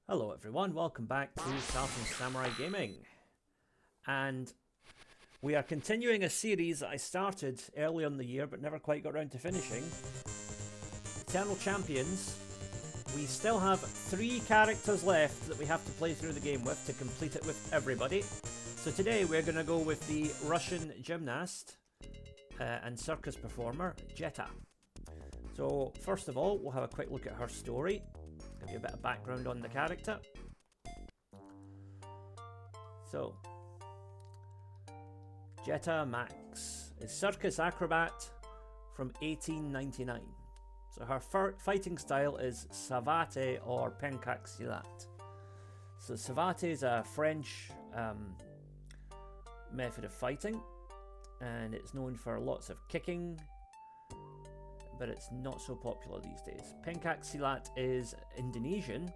Hello everyone, welcome back to Southern Samurai Gaming. And we are continuing a series that I started earlier in the year but never quite got around to finishing. Eternal Champions. We still have 3 characters left that we have to play through the game with to complete it with everybody. So today we're going to go with the Russian gymnast and circus performer, Jetta. So first of all, we'll have a quick look at her story. Give you a bit of background on the character. So, Jetta Maxx is circus acrobat from 1899. So her fighting style is savate or pencak silat. So savate is a French method of fighting, and it's known for lots of kicking, but it's not so popular these days. Pencak silat is Indonesian,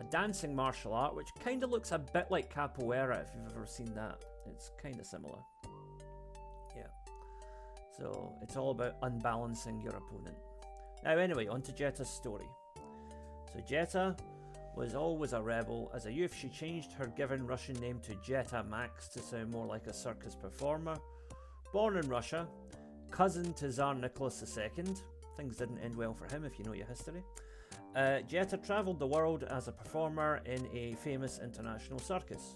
a dancing martial art which kind of looks a bit like capoeira if you've ever seen that. It's kind of similar. Yeah. So it's all about unbalancing your opponent. Now anyway, on to Jetta's story. So Jetta was always a rebel. As a youth, she changed her given Russian name to Jetta Maxx to sound more like a circus performer. Born in Russia, cousin to Tsar Nicholas II. Things didn't end well for him if you know your history. Jetta travelled the world as a performer in a famous international circus.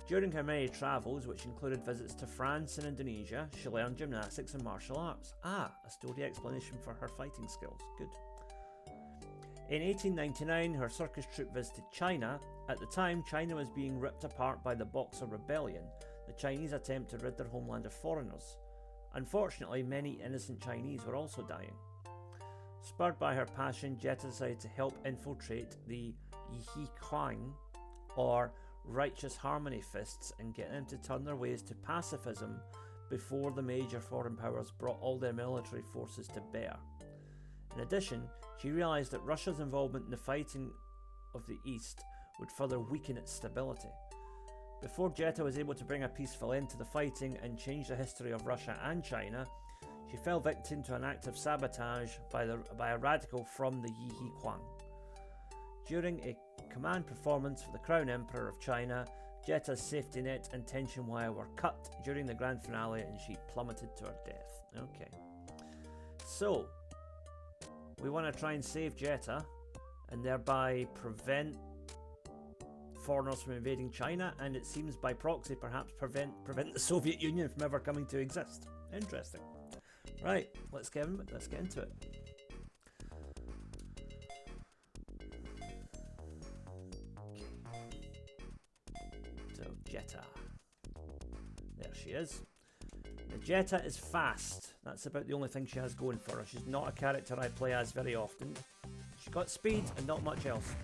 During her many travels, which included visits to France and Indonesia, she learned gymnastics and martial arts. Ah, a story explanation for her fighting skills. Good. In 1899, her circus troupe visited China. At the time, China was being ripped apart by the Boxer Rebellion, the Chinese attempt to rid their homeland of foreigners. Unfortunately, many innocent Chinese were also dying. Spurred by her passion, Jetta decided to help infiltrate the Yi Kuang, or righteous harmony fists, and get them to turn their ways to pacifism before the major foreign powers brought all their military forces to bear. In addition, she realised that Russia's involvement in the fighting of the East would further weaken its stability. Before Jetta was able to bring a peaceful end to the fighting and change the history of Russia and China, she fell victim to an act of sabotage by a radical from the Yi Kuang. During a command performance for the Crown Emperor of China, Jetta's safety net and tension wire were cut during the grand finale and she plummeted to her death. Okay. So, we want to try and save Jetta and thereby prevent foreigners from invading China, and it seems by proxy perhaps prevent the Soviet Union from ever coming to exist. Interesting. Right, let's get into it. So Jetta, there she is. Now, Jetta is fast. That's about the only thing she has going for her. She's not a character I play as very often. She's got speed and not much else,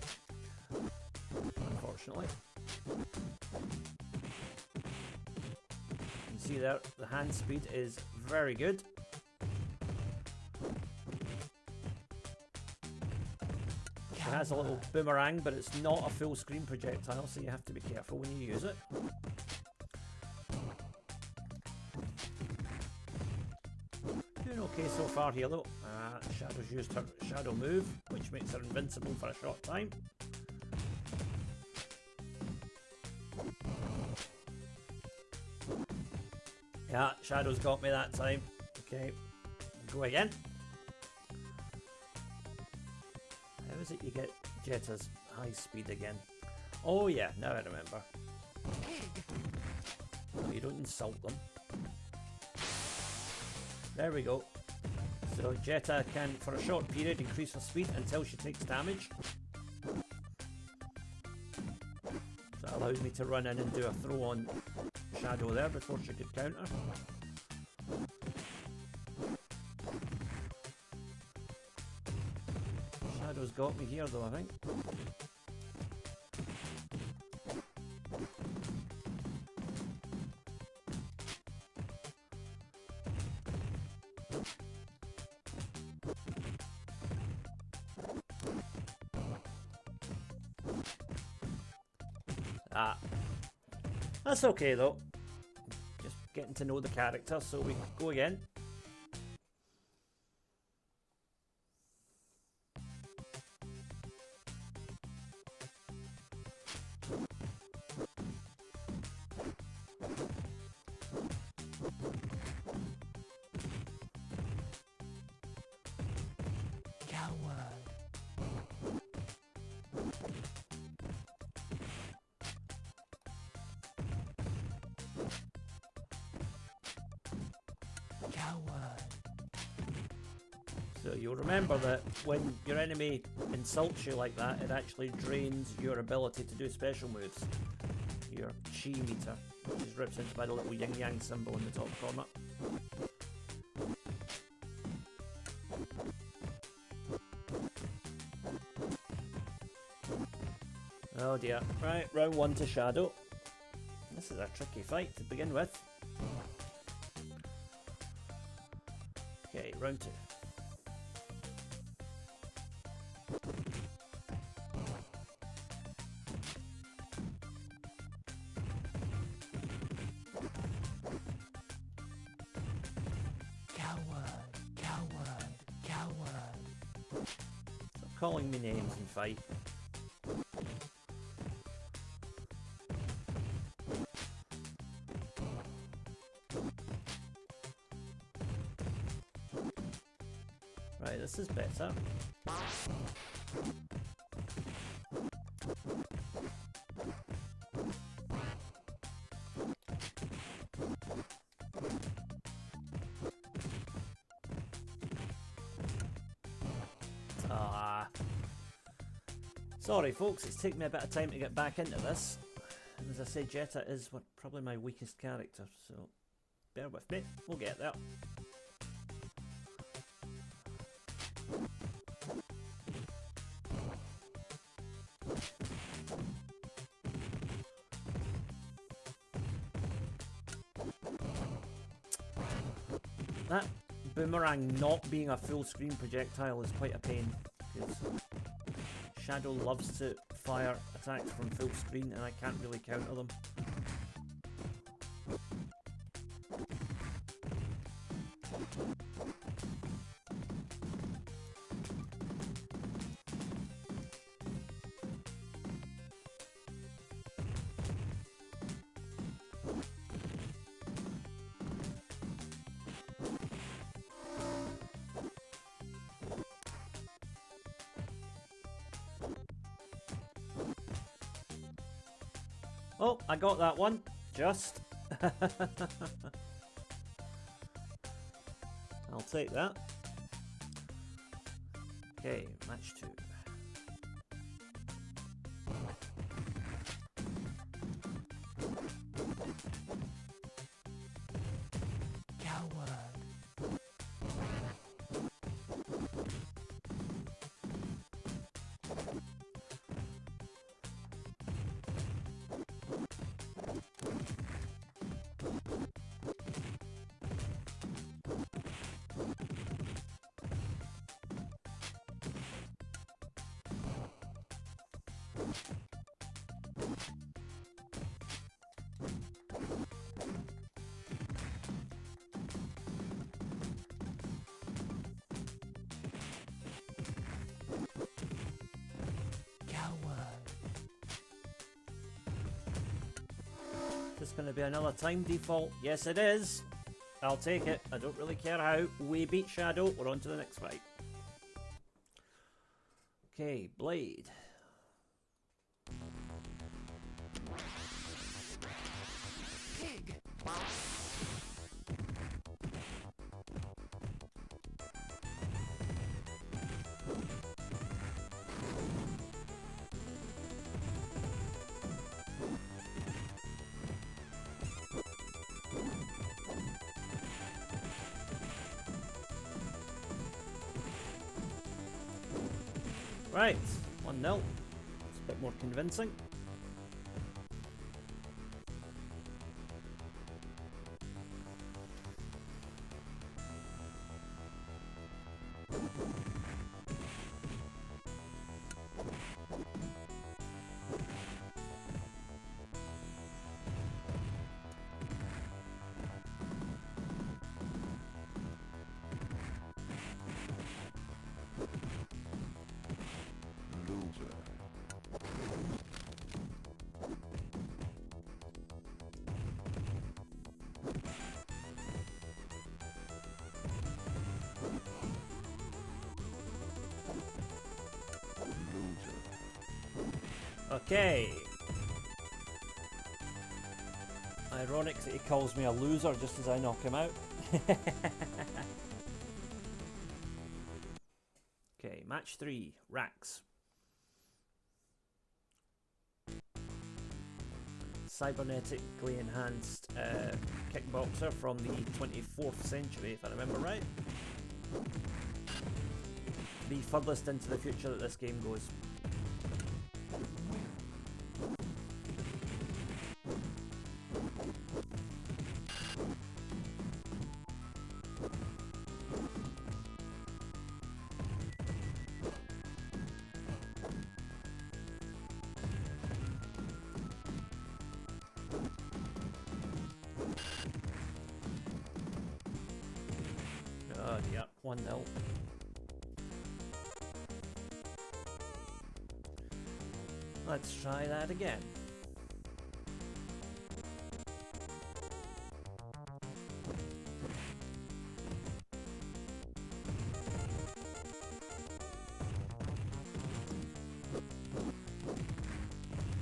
unfortunately. You can see there, the hand speed is very good. She has a little boomerang, but it's not a full screen projectile, so you have to be careful when you use it. Doing okay so far here though. Shadow's used her shadow move, which makes her invincible for a short time. Yeah, Shadow's got me that time. Okay, go again. How is it you get Jetta's high speed again? Oh yeah, now I remember. No, you don't insult them. There we go. So Jetta can, for a short period, increase her speed until she takes damage. So that allows me to run in and do a throw on Shadow there before she could counter. Shadow's got me here though, I think. That's okay though. Just getting to know the character, so we go again. So you'll remember that when your enemy insults you like that, it actually drains your ability to do special moves. Your chi meter, which is represented by the little yin-yang symbol in the top corner. Oh dear. Right, round 1 to Shadow. This is a tricky fight to begin with. Okay, round 2. Stop calling me names and fight. Right, this is better. Sorry folks, it's taken me a bit of time to get back into this. And as I say, Jetta is probably my weakest character, so bear with me, we'll get there. That boomerang not being a full screen projectile is quite a pain, because Shadow loves to fire attacks from full screen and I can't really counter them. Oh, I got that one. Just. I'll take that. Okay, match 2. Is this going to be another time default? Yes it is. I'll take it. I don't really care how. We beat Shadow. We're on to the next fight. Okay, Blade. Right, 1-0. It's a bit more convincing. Okay. Ironic that he calls me a loser just as I knock him out. Okay, match 3, racks. Cybernetically enhanced kickboxer from the 24th century, if I remember right. The furthest into the future that this game goes. Oh, yeah, 1-0. Let's try that again.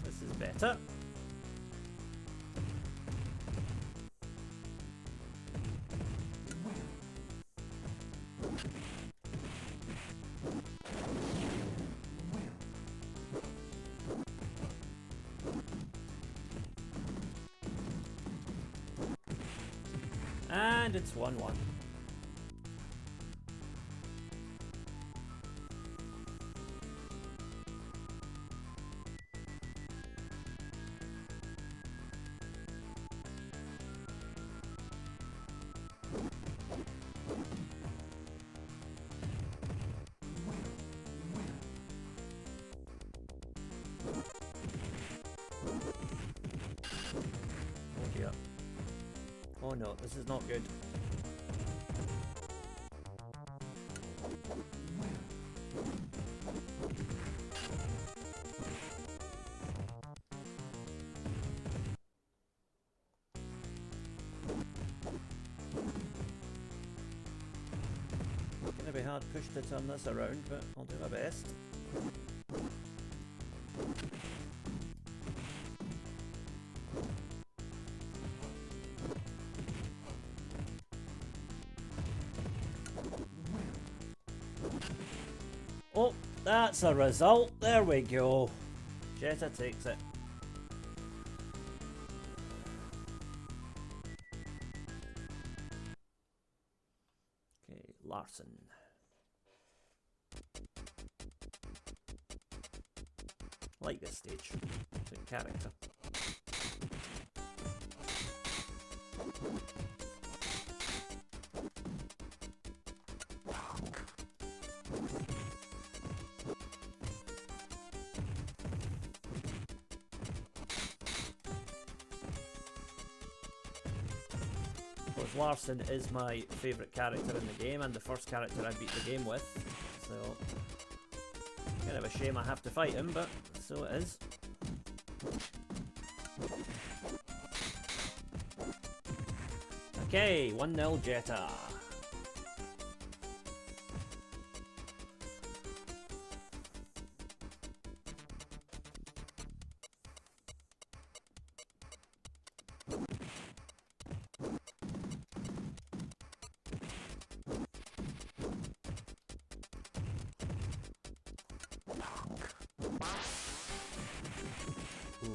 This is better. And it's 1-1. Oh dear. Oh no, this is not good. Gonna be hard push to turn this around, but I'll do my best. Oh, that's a result. There we go. Jetta takes it. Okay, Larson. Like this stage. Good character. Larson is my favourite character in the game and the first character I beat the game with, so kind of a shame I have to fight him, but so it is. Okay, 1-0 Jetta.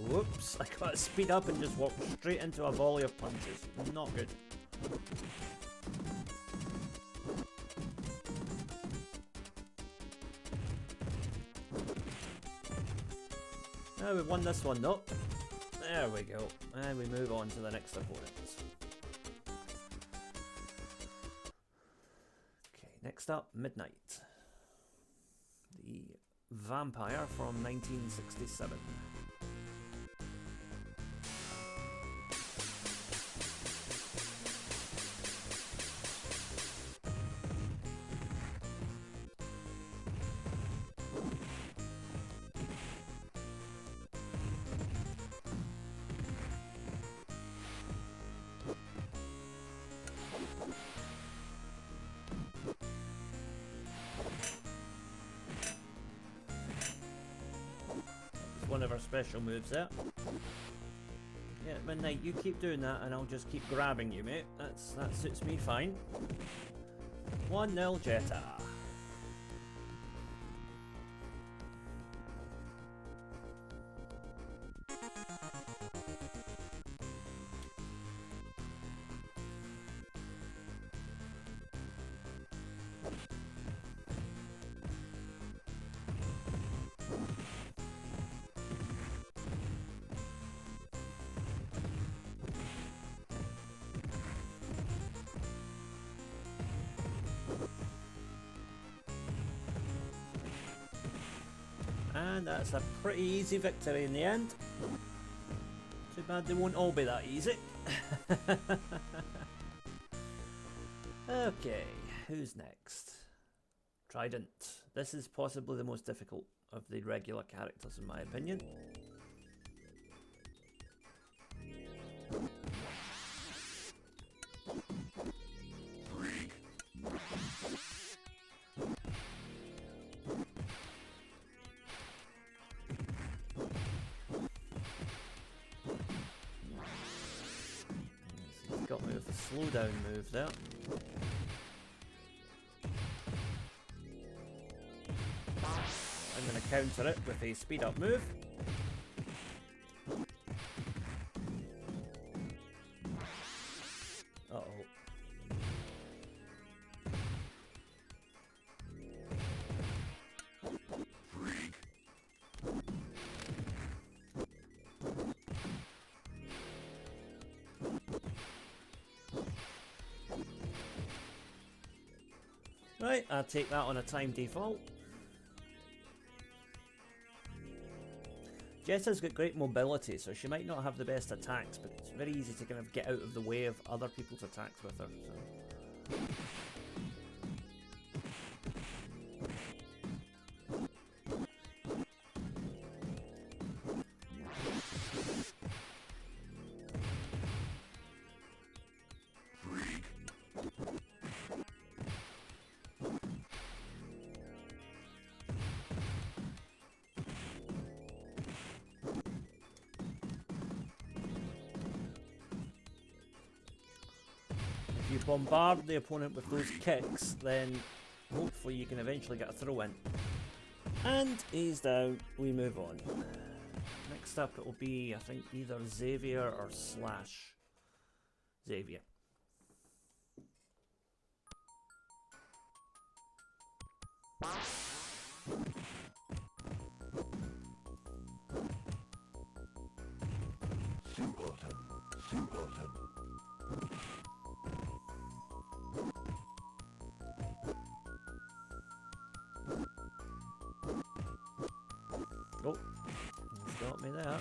Whoops, I got to speed up and just walk straight into a volley of punches. Not good. Now we've won this one though. There we go. And we move on to the next opponent. Okay, next up, Midnight. The vampire from 1967. One of our special moves there. Yeah, Midnight, you keep doing that and I'll just keep grabbing you, mate. That suits me fine. 1-0 Jetta. And that's a pretty easy victory in the end. Too bad they won't all be that easy. Okay, who's next? Trident. This is possibly the most difficult of the regular characters in my opinion. Got me with a slow down move there. I'm going to counter it with a speed up move. Uh-oh. Right, I'll take that on a time default. Jetta's got great mobility, so she might not have the best attacks, but it's very easy to kind of get out of the way of other people's attacks with her. So. If you bombard the opponent with those kicks, then hopefully you can eventually get a throw in. And he's down, we move on. Next up it will be, I think, either Xavier or Slash. Xavier. Oh, he's got me there.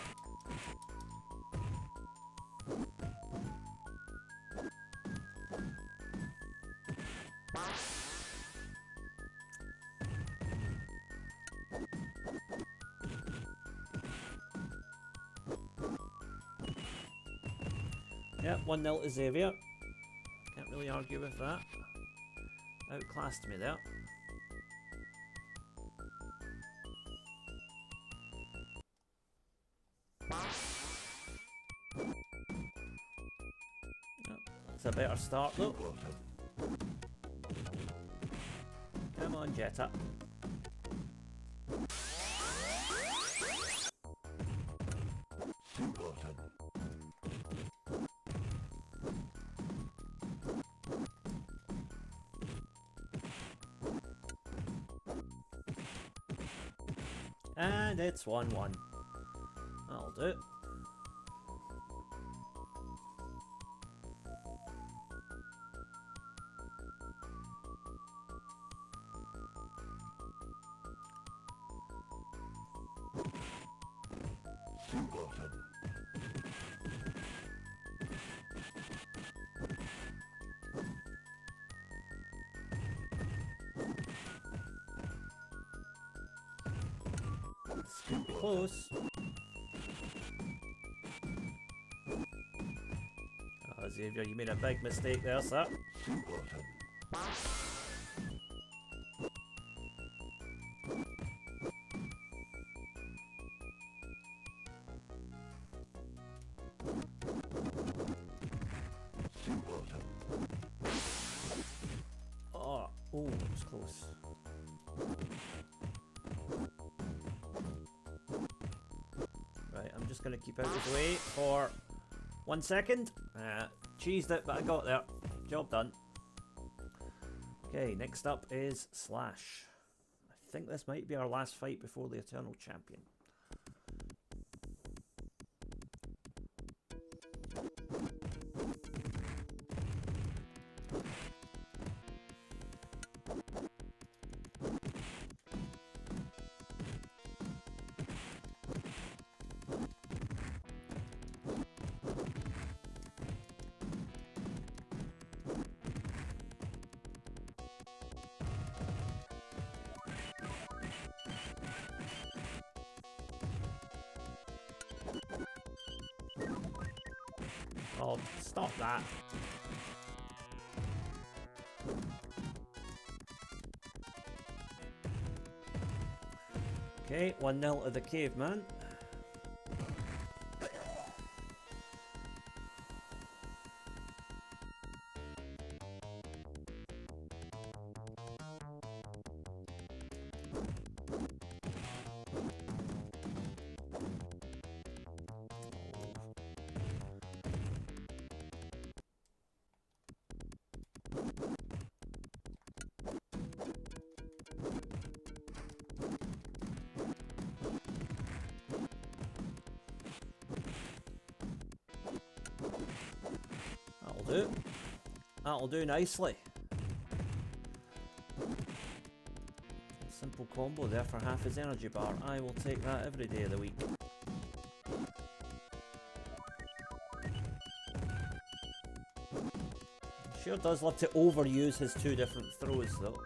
Yep, 1-0 to Xavier. Can't really argue with that. Outclassed me there. It's a better start though. Come on, Jetta. And it's 1-1. That'll do it. This could be close. Oh, Xavier, you made a big mistake there, sir. Oh, that was close. Right, I'm just going to keep out of his way for 1 second. Cheesed it, but I got there. Job done. Okay, next up is Slash. I think this might be our last fight before the Eternal Champion. Oh, stop that. Okay, 1-0 to the caveman. That'll do nicely. Simple combo there for half his energy bar. I will take that every day of the week. He sure does love to overuse his 2 different throws though.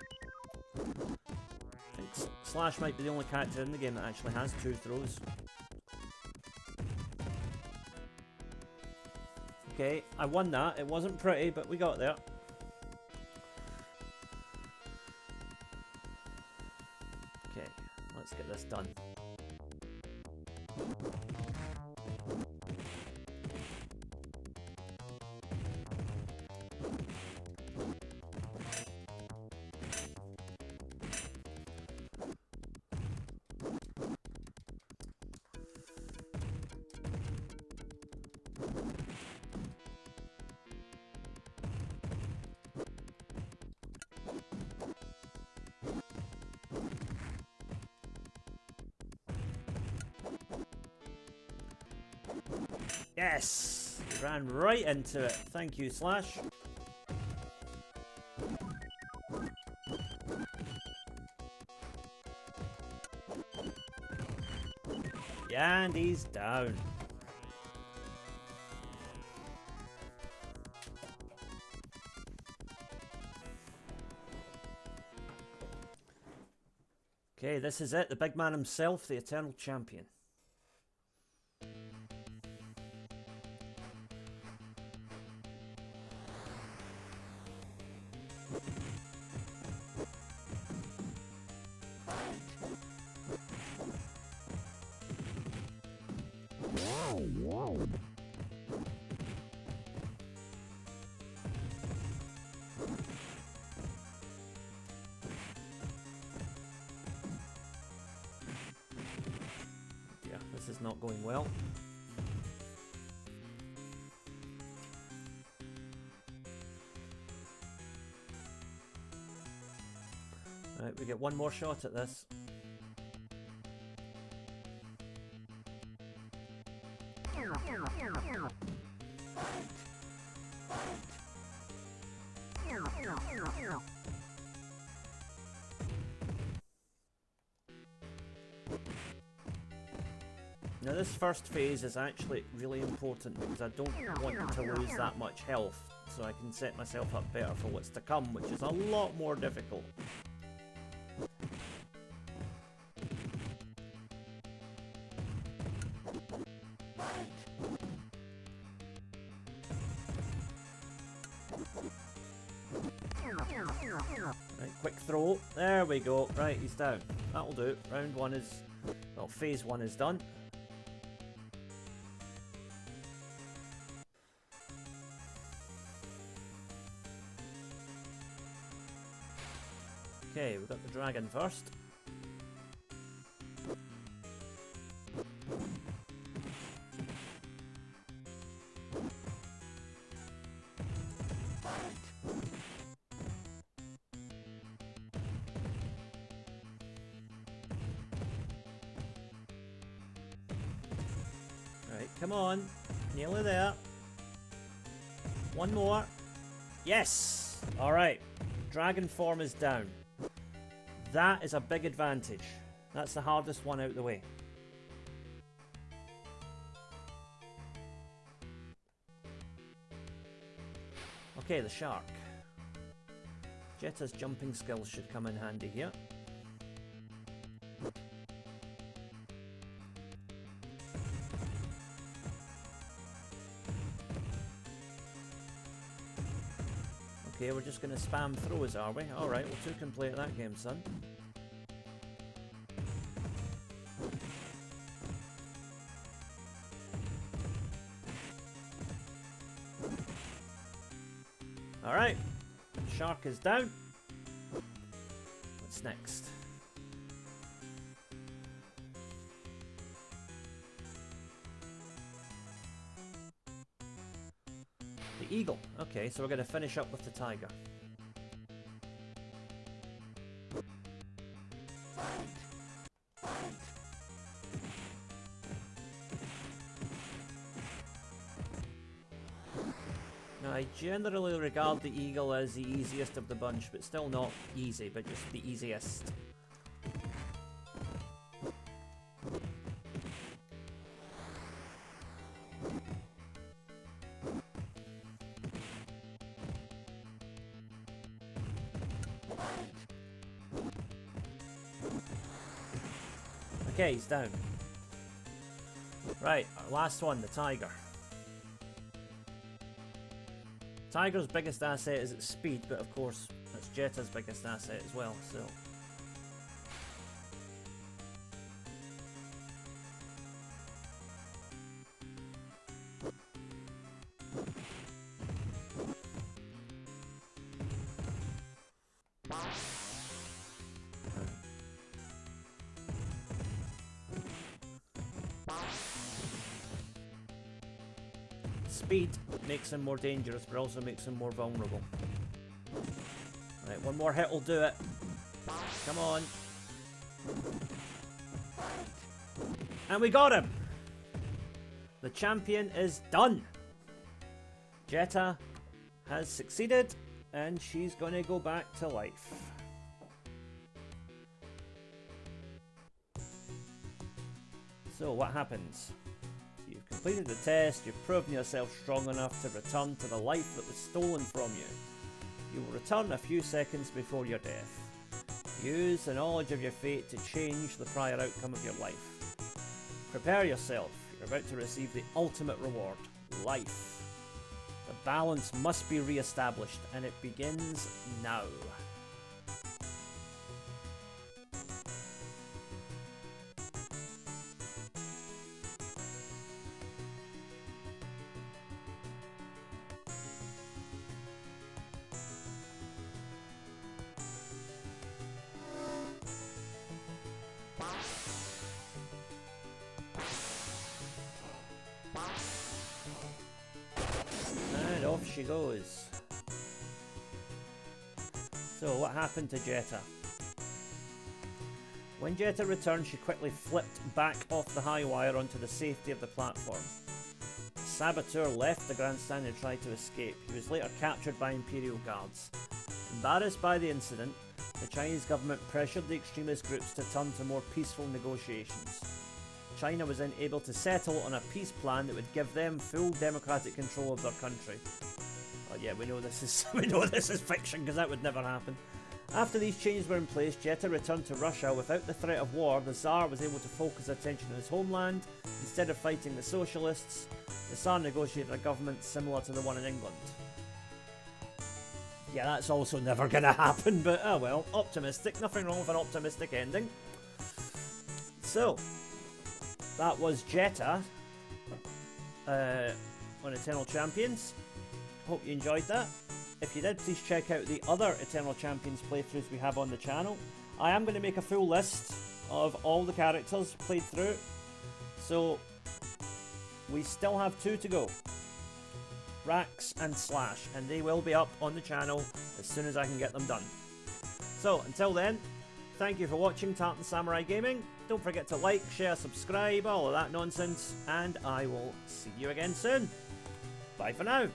I think Slash might be the only character in the game that actually has 2 throws. Okay, I won that. It wasn't pretty, but we got there. Okay, let's get this done. Yes! He ran right into it. Thank you, Slash. And he's down. Okay, this is it. The big man himself, the Eternal Champion. Yeah, this is not going well. Right, we get one more shot at this. Now this first phase is actually really important because I don't want to lose that much health, so I can set myself up better for what's to come, which is a lot more difficult. Right, quick throw. There we go. Right, he's down. That'll do. Round 1 is... well, phase 1 is done. Okay, we've got the dragon first. Right, come on. Nearly there. One more. Yes! Alright. Dragon form is down. That is a big advantage. That's the hardest one out of the way. Okay, the shark. Jetta's jumping skills should come in handy here. Okay, we're just going to spam throws, are we? Alright, well, two can play at that game, son. Alright, shark is down. What's next? The eagle. Okay, so we're going to finish up with the tiger. I generally regard the eagle as the easiest of the bunch, but still not easy, but just the easiest. Okay, he's down. Right, our last one, the tiger. Tiger's biggest asset is its speed, but of course, that's Jetta's biggest asset as well, so... Speed makes him more dangerous, but also makes him more vulnerable. Right, one more hit will do it. Come on. And we got him! The champion is done! Jetta has succeeded, and she's going to go back to life. So, what happens? You've completed the test, you've proven yourself strong enough to return to the life that was stolen from you. You will return a few seconds before your death. Use the knowledge of your fate to change the prior outcome of your life. Prepare yourself, you're about to receive the ultimate reward, life. The balance must be re-established, and it begins now. And off she goes. So what happened to Jetta? When Jetta returned, she quickly flipped back off the high wire onto the safety of the platform. The saboteur left the grandstand and tried to escape. He was later captured by Imperial guards. Embarrassed by the incident, the Chinese government pressured the extremist groups to turn to more peaceful negotiations. China was then able to settle on a peace plan that would give them full democratic control of their country. Oh yeah, we know this is fiction, because that would never happen. After these changes were in place, Jetta returned to Russia. Without the threat of war, the Tsar was able to focus attention on his homeland. Instead of fighting the socialists, the Tsar negotiated a government similar to the one in England. Yeah, that's also never gonna happen, but oh well, optimistic. Nothing wrong with an optimistic ending. So, that was Jetta on Eternal Champions. Hope you enjoyed that. if you did, please check out the other Eternal Champions playthroughs we have on the channel. I am going to make a full list of all the characters played through. So, we still have 2 to go. Rax and Slash, and they will be up on the channel as soon as I can get them done. So, until then, thank you for watching Tartan Samurai Gaming. Don't forget to like, share, subscribe, all of that nonsense, and I will see you again soon. Bye for now.